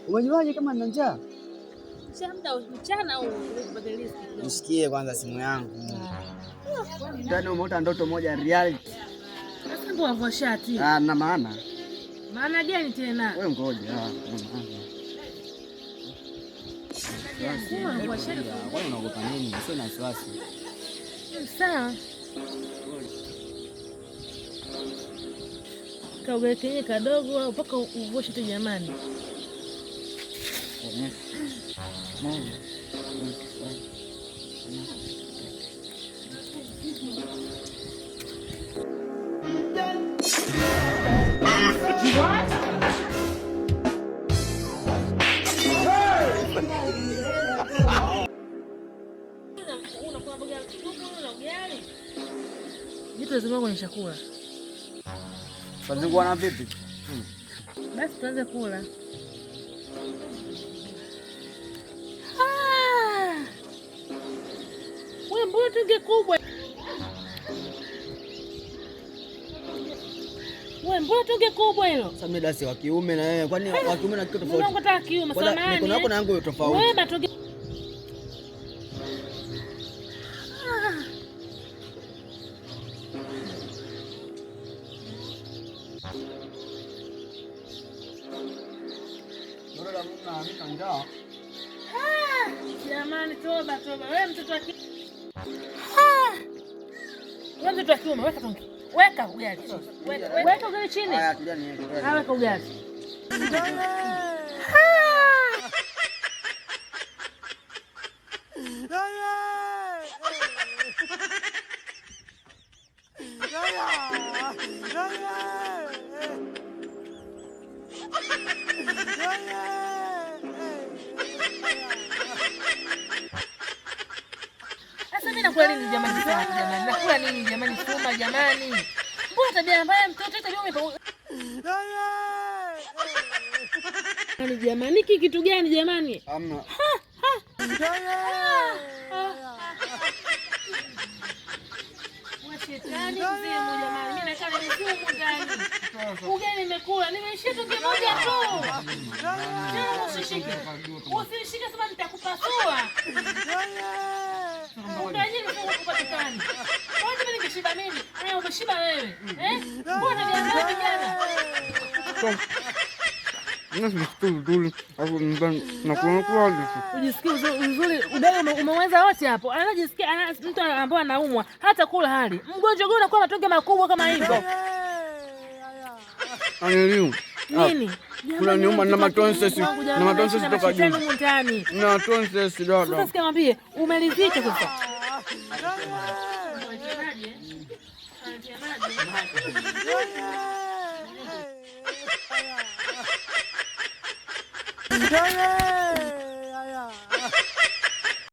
Umejuaje kama nina njaa? Mchana au kubadilika? Nisikie kwanza simu yangu. Tena umeota ndoto moja reality. Sasa ndo wavua shati. Na maana. Maana gani tena? Wewe ngoja. Wewe unaogopa nini? Sio na wasiwasi. Sawa. Kaugekenye kadogo au mpaka uvue shati jamani. Vitu zingine kwenye chakula. Fazingua na vipi? Basi tuanze kula. Wewe mbona tunge kubwa? Wewe mbona tunge kubwa hilo? Sasa mimi dasi wa kiume na wewe. Kwani wa kiume na kitu tofauti? Mbona unataka kiume samani? Mikono yako na yangu tofauti. Wewe matonge. Jamani, toba. Wewe mtoto wa kiume. Wewe mtoto wa kiume, weka tonge. Weka ugali. Weka ugali chini. Haya, tulia niweke. Weka ugali. Sasa mimi nakula nini jamani? Nakula nini jamani? Fuma jamani. Mbona tabia mbaya mtoto tabia umepa. Ni jamani kitu gani jamani? Hamna. Shetani mzimu jamani. Mimi nakaa nimesumu ndani. Ugali nimekula. Nimeishia tu kimoja tu. Usishike sema nitakupasua. Utajiri kwa kupatikana. Mbona mimi ningeshiba mimi? Umeshiba wewe. Mbona vya vijana? Ujisikie uzuri udai umeweza wote hapo. Anajisikia mtu ambaye anaumwa hata kula hali. Mgonjwa gani anakuwa matonge makubwa kama hivyo? Nini? Kuna nyuma na matonses kutoka juu. Na tonses dada. Sasa sikamwambie umelizika sasa. Ndio.